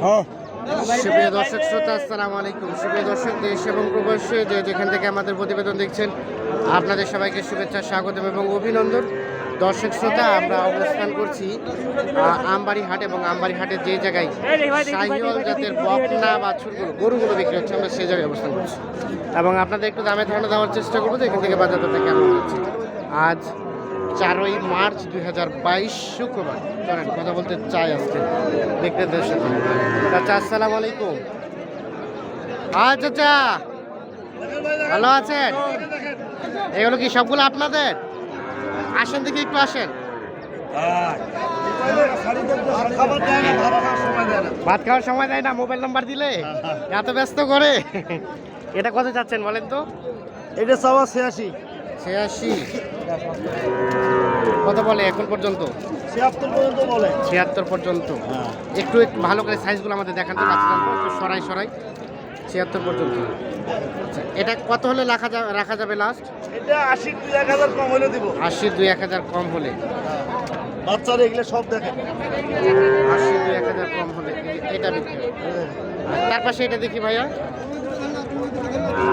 সুপ্রিয় দর্শক শ্রোতা, আসসালামু আলাইকুম। সুপ্রিয় দর্শক, দেশ এবং প্রবাসে যে যেখান থেকে আমাদের প্রতিবেদন দেখছেন, আপনাদের সবাইকে শুভেচ্ছা, স্বাগতম এবং অভিনন্দন। দর্শক শ্রোতা, আমরা অবস্থান করছি আমবাড়ি হাট, এবং আমবাড়ি হাটের যে জায়গায় শাহিওয়াল জাতের বকনা বাছুরগুলো, গরুগুলো বিক্রি হচ্ছে, আমরা সেই জায়গায় অবস্থান করছি এবং আপনাদের একটু দামে ধারণা দেওয়ার চেষ্টা করবো যে এখান থেকে বাজার দরটা কেমন হচ্ছে। আজ 4ই মার্চ 2022 শুক্রবার। চলেন কথা বলতে চাই আজকে বিক্রেতাদের সাথে। চাচা, আসসালামু আলাইকুম। চাচা, ভালো আছেন? এগুলো কি সবগুলো আপনাদের? আসেন দেখি, একটু আসেন। ভাত খাওয়ার সময় দেয় না, মোবাইল নাম্বার দিলে এত ব্যস্ত করে। এটা কত চাচ্ছেন বলেন তো? এটা চাওয়া 86। 86 কত বলে এখন পর্যন্ত? 76 পর্যন্ত বলে। 76 পর্যন্ত। একটু একটু ভালো করে সাইজগুলো আমাদের দেখান তো, বাচ্চা একটু সরাই 76 পর্যন্ত। আচ্ছা, এটা কত হলে রাখা যাবে লাস্ট? এটা 80 2-1000 কম হলে দিব। 80 2-1000 কম হলে। বাচ্চারা এগুলো সব দেখে। 80 2-1000 কম হলে এটা বিক্রি হবে। তার পাশে এটা দেখি ভাইয়া,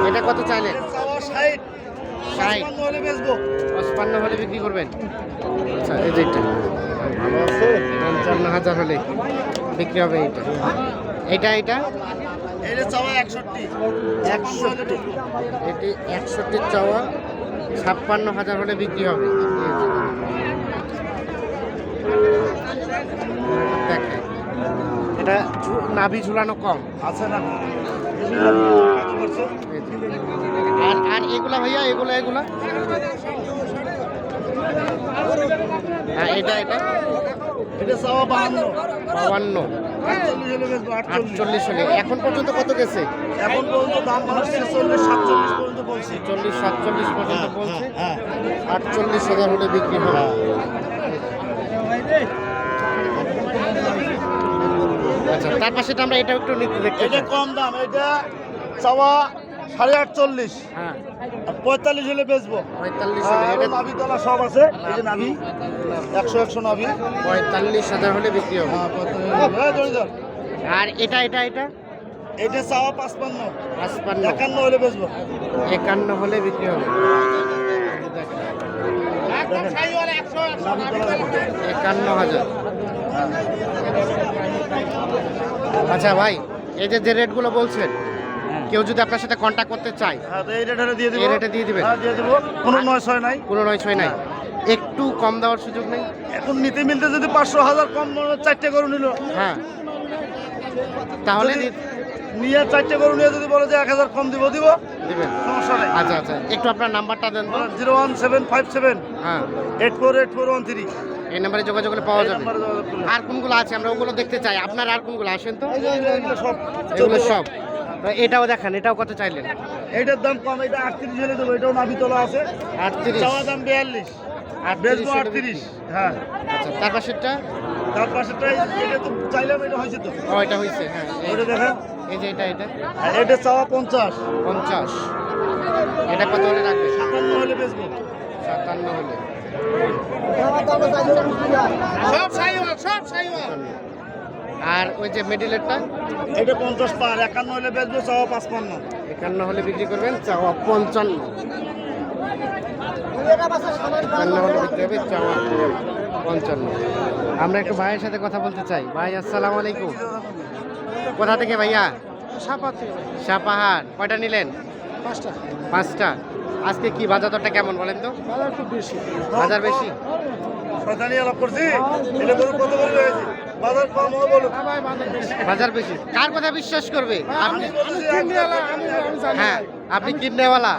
এটা কত চাইলেন? চাওয়া 60। 60 হলে বেচবো। 55 হলে বিক্রি করবেন। আচ্ছা, এই যে এটা ভালো আছে, 55000 হলে বিক্রি হবে। এটা এটা এটা চাওয়া 61। 61 এটি 61 চাওয়া, 56000 হলে বিক্রি হবে। দেখেন, এটা নাভি ঝুলানো কম আছে না? আর আর এগুলা ভাইয়া, এগুলা হ্যাঁ, এটা এটা চাওয়া 52। 52 48 হলে বেচবো। 48 হলে। এখন পর্যন্ত কত গেছে? এখন পর্যন্ত দাম মানুষ 46 47 পর্যন্ত বলছি। 40 47 পর্যন্ত বলছে। 48000 হলে বিক্রি হবে। আচ্ছা, তার পাশে আমরা এটা একটু দেখতে এটা কম দাম, এটা চাওয়া 48.5। হ্যাঁ, 45 হলে বেচবো। 45 হলে। এটা নাভি তলা সব আছে। এই যে নাভি 100 নাভি। 45000 হলে বিক্রি হবে। আর এটা এটা চাওয়া 55। 55 51 হলে বেচবো। 51 হলে বিক্রি হবে। 51000। আচ্ছা ভাই, এই যে রেটগুলো বলছেন, কেউ যদি আপনার সাথে কন্ট্যাক্ট করতে চায়, হ্যাঁ, তো এই রেটে দিয়ে দিব। এই রেটে দিয়ে দিবেন? হ্যাঁ, দিয়ে দিব। কোনো 900 নাই। কোনো 900 নাই? একটু কম দেওয়ার সুযোগ নেই? এখন নিতে মিলতে যদি 500 কম 4টে গরু নিল, হ্যাঁ, তাহলে নিয়ে 4টে গরু নিয়ে যদি বলে যে 1000 কম দিব দিবেন? সমস্যা নেই। আচ্ছা আচ্ছা, একটু আপনার নাম্বারটা দেন তো। 01757 হ্যাঁ, 848413। এই নাম্বারে যোগাযোগ করলে পাওয়া এই যাবে। নাম্বারে যোগাযোগ করলে। আর কোনগুলো আছে আমরা ওগুলো দেখতে চাই। আপনার আর কোনগুলো আসেন তো? এই যে এগুলো সব। এগুলো সব। তো এটাও দেখান, এটাও কত চাইলেন? এইটার দাম কম, এটা 38 হলে দেবো। এটাও নাভি তোলা আছে। 38 চাওয়া দাম 42। 38 হলে 38। হ্যাঁ। আচ্ছা, তার পাশেরটা? তার পাশেরটাই এটা তো চাইলাম, এটা হয়েছে তো। ও, এটা হয়েছে। হ্যাঁ, ওটা দেখেন। এই যে এটা আর এটা চাওয়া 50। 50। এটা কত হলে রাখবে? 57 হলে বেচবো। 57 হলে। আর ওই যে মিডিলেরটা? এটা 50 পার, 51 হলে বেচবো, চাওয়া 55। 51 হলে বিক্রি করবেন, চাওয়া 55। 51 হলে বিক্রি হবে, চাওয়া 55। আমরা একটু ভাইয়ের সাথে কথা বলতে চাই। ভাই, আসসালামু আলাইকুম। কোথা থেকে ভাইয়া? সাপাহার। কয়টা নিলেন? 5টা। আজকে কি বাজার দরটা কেমন বলেন তো? বাজার বেশি? শয়তানি আলাপ করছি। এটা গরু কত করে হয়েছে? বাজার কম হবে বলো। বাজার বেশি? কার কথা বিশ্বাস করবে? আপনি? বলছি, হ্যাঁ, আপনি কিনেওয়ালা।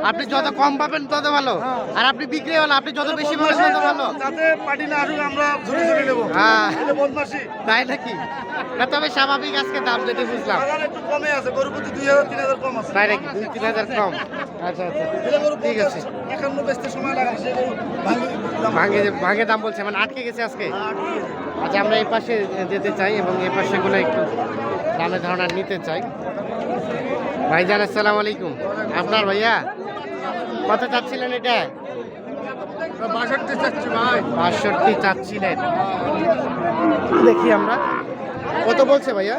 আপনি যত কম পাবেন তত ভালো, আর আপনি বিক্রিওয়ালা, আপনি যত বেশি পাবেন তত ভালো। যাতে পার্টি না আসুক, আমরা ঝুড়ি নেবো। হ্যাঁ, এটা বদমাশি। তাই নাকি? না, তবে স্বাভাবিক আজকে দাম যেটি বুঝলাম। বাজার একটু কমে আছে, গরু প্রতি 2000-3000 কম আছে। তাই নাকি? 2-3000 কম। আচ্ছা আচ্ছা, এটা গরু ঠিক আছে। 51 বেচতে সময় লাগে, সে গরু ভাঙে দাম বলছে, মানে আটকে গেছে আজকে। হ্যাঁ, ঠিক আছে। আচ্ছা, আমরা এই পাশে যেতে চাই এবং এই পাশেগুলো একটু দামে ধারণা নিতে চাই। ভাইজান, আসসালামু আলাইকুম। আপনার ভাইয়া কত চাচ্ছিলেন এটা? 62 চাচ্ছি ভাই। 62 চাচ্ছিলেন। দেখি আমরা কত বলছে ভাইয়া?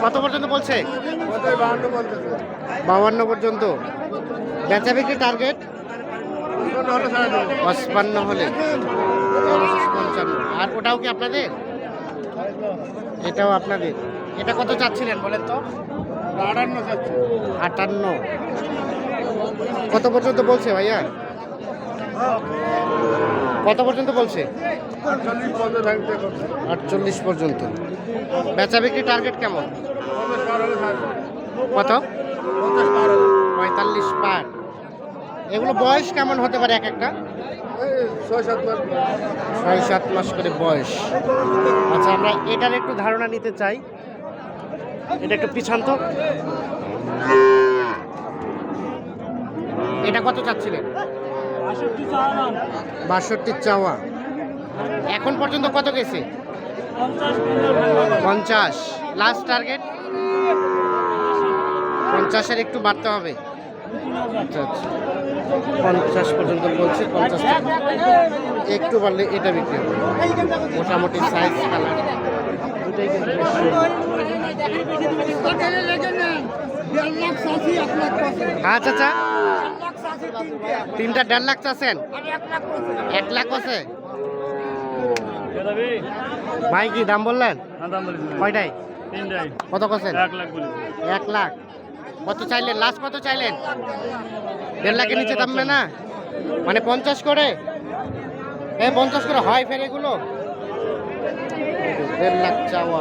কত পর্যন্ত বলছে? 52 পর্যন্ত। বেচা বিক্রি টার্গেট 55 হলে 55। আর ওটাও কি আপনাদের? এটাও আপনাদের। এটা কত চাচ্ছিলেন বলেন তো? 58। কত পর্যন্ত বলছে ভাইয়া? কত পর্যন্ত বলছে? 48 পর্যন্ত। বেচা বিক্রি টার্গেট কেমন? কত? 45 পার। এগুলো বয়স কেমন হতে পারে এক একটা? 6-7 মাস করে বয়স। আচ্ছা, আমরা এটার একটু ধারণা নিতে চাই। এটা একটু পিছান তো। এটা কত চাচ্ছিলেন? 62 চাওয়া। এখন পর্যন্ত কত গেছে? 50। লাস্ট টার্গেট 50-এর একটু বাড়তে হবে। আচ্ছা আচ্ছা, 50 পর্যন্ত বলছে। 50 একটু বাড়লে এটা বিক্রি হবে। মোটামুটি সাইজ কালার দুটাই কিন্তু বেশ সুন্দর। আচ্ছা আচ্ছা, তিনটা 1.5 লাখ চাচ্ছেন? 1 লাখ আছে ভাই। কি দাম বললেন? কয়টাই? কত করছেন? 1 লাখ। কত চাইলেন? লাস্ট কত চাইলেন? 1.5 লাখের নিচে দামবে না? মানে 50 করে? 50 করে হয় ফের এগুলো? 1.5 লাখ চাওয়া।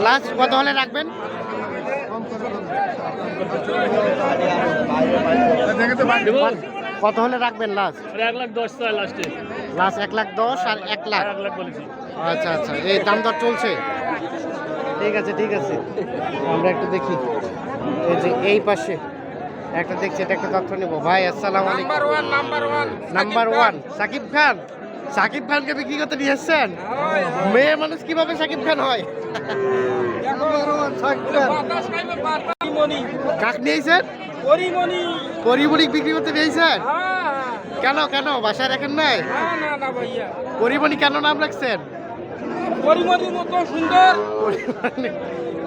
লাস্ট কত হলে রাখবেন? কত হলে রাখবেন লাস্ট? 1,10,000 চাই লাস্টে। লাস্ট 1,10,000 আর 1 লাখ। 1 লাখ বলেছি। আচ্ছা আচ্ছা, এই দাম দর চলছে। ঠিক আছে ঠিক আছে, আমরা একটু দেখি। এই যে এই পাশে একটা দেখছি, এটা একটা তথ্য নেব। ভাই আসসালামু আলাইকুম। Number one Shakib Khan. সাকিব খানকে বিক্রি করতে নিয়ে এসছেন? মেয়ে মানুষ কিভাবে সাকিব খান হয়? কাক নিয়েছেন? পরিমণি বিক্রি করতে নিয়েছেন? কেন কেন বাসায় রাখেন নাই? পরিমণি কেন নাম রাখছেন? পরিমণির মতো সুন্দর।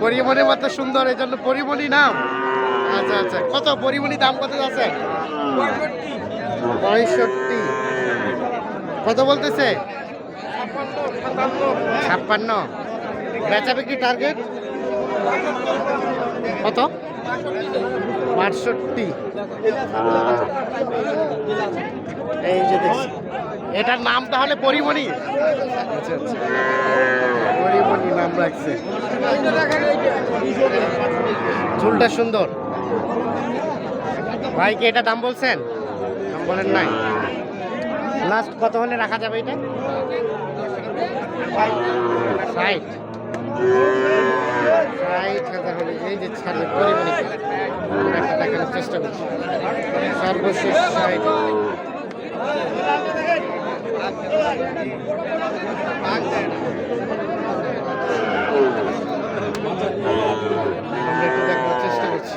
পরিমণির মতো সুন্দর, এই জন্য পরিমণি নাম। আচ্ছা আচ্ছা, কত পরিমণি দাম কত আছে? 65। কত বলতেছে? 56। বেচা বিক্রি টার্গেট কত? 62। এই যে দেখছি, এটার নাম তাহলে পরিমণি। আচ্ছা আচ্ছা, পরিমণি নাম রাখছে। চুলটা সুন্দর। ভাই কি এটা দাম বলছেন? দাম বলেন নাই। লাস্ট কত হলে রাখা যাবে এটা? 60,000 হলে এই যে ছাড়বে পরিমণি একটা দেখানোর চেষ্টা করছি। সর্বশেষ 60। আমরা একটু দেখানোর চেষ্টা করছি।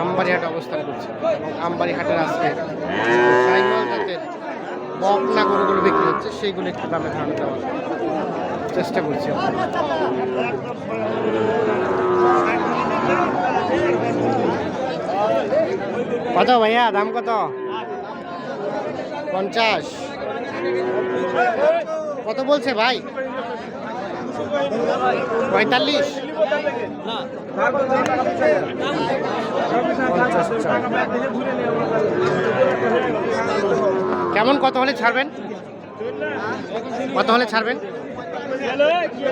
আমবাড়িহাট অবস্থান করছি। আমবাড়িহাটের আজকে সাইমল জাতের বকনা গরুগুলো বিক্রি হচ্ছে, সেইগুলো একটু দামে ধারণা দেওয়ার চেষ্টা করছি। কত ভাইয়া দাম কত? 50। কত বলছে ভাই? 45। 50। কেমন কত হলে ছাড়বেন? কত হলে ছাড়বেন?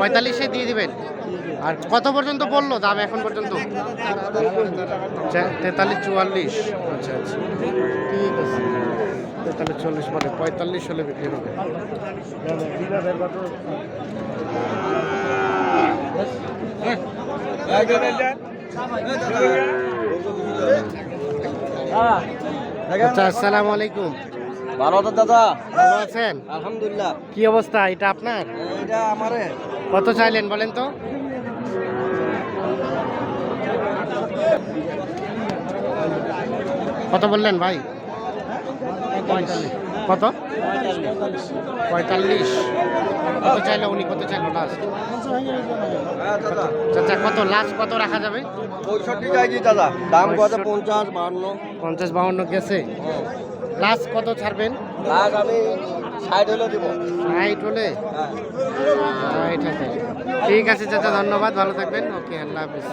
45-এ দিয়ে দিবেন। আর কত পর্যন্ত বললো দাম এখন পর্যন্ত? 43-44। আচ্ছা আচ্ছা, ঠিক আছে। 43-40 পরে 45 হলে বিক্রি হবে। আচ্ছা, আসসালামু আলাইকুম। ভালো তো দাদা? ভালো আছেন? আলহামদুলিল্লাহ। কি অবস্থা? এটা আপনার? এটা আমারে। কত চাইলেন বলেন তো? কত বললেন ভাই? 45। কত 45? কত চাইলো উনি, কত চাইলো লাস্ট? চাচা কত লাস্ট, কত রাখা যাবে? 65 চাইছি দাদা, দাম কত? 50 52। 50-52 গেছে। লাস্ট কত ছাড়বেন? লাস্ট আমি 60 হলে দিব। 60 হলে? হ্যাঁ। 60 আছে। ঠিক আছে চাচা, ধন্যবাদ, ভালো থাকবেন। ওকে, আল্লাহ হাফিজ।